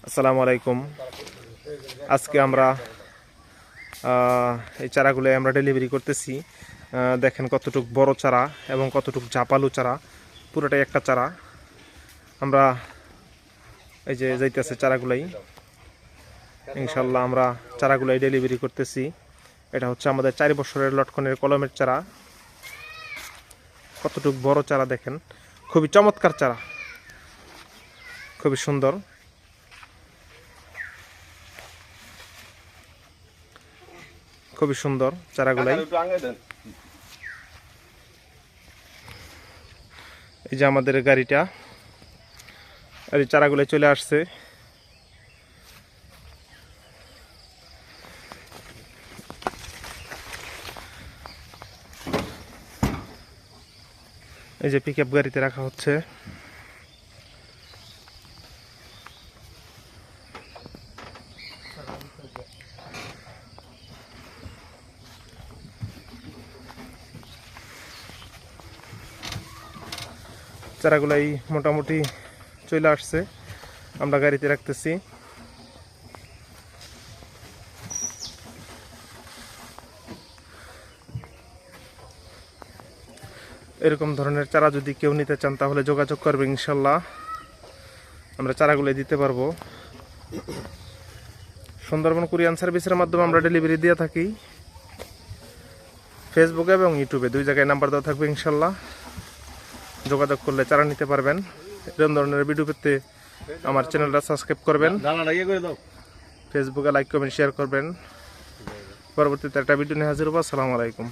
আসসালামু আলাইকুম। আজকে আমরা এই চারাগুলো আমরা ডেলিভারি করতেছি। দেখেন কতটুক বড় চারা এবং কতটুক ঝাপালু চারা, পুরোটাই একটা চারা। আমরা এই যে যাইতেছে চারাগুলাই, ইনশাল্লাহ আমরা চারাগুলাই ডেলিভারি করতেছি। এটা হচ্ছে আমাদের 4 বছরের লটকনের কলমের চারা। কতটুক বড় চারা দেখেন, খুবই চমৎকার চারা, খুবই সুন্দর। খুবই সুন্দর চারাগুলাই। এই যে আমাদের গাড়িটা, আর এই চারাগুলাই চলে আসছে। এই যে পিকআপ গাড়িতে রাখা হচ্ছে। চারাগুলাই মোটামুটি চলে আসছে, আমরা গাড়িতে রাখতেছি। এরকম ধরনের চারা যদি কেউ নিতে চান তাহলে যোগাযোগ করবে, ইনশাল্লাহ আমরা চারাগুলো দিতে পারবো। সুন্দরবন কুরিয়ান সার্ভিসের মাধ্যমে আমরা ডেলিভারি দিয়ে থাকি। ফেসবুকে এবং ইউটিউবে 2 জায়গায় নাম্বার দেওয়া থাকবে, ইনশাল্লাহ যোগাযোগ করলে চারা নিতে পারবেন। এরকম ধরনের ভিডিও পেতে আমার চ্যানেলটা সাবস্ক্রাইব করবেন, ফেসবুকে লাইক কমেন্ট শেয়ার করবেন। পরবর্তীতে একটা ভিডিও নিয়ে হাজির হবো। আসসালামু আলাইকুম।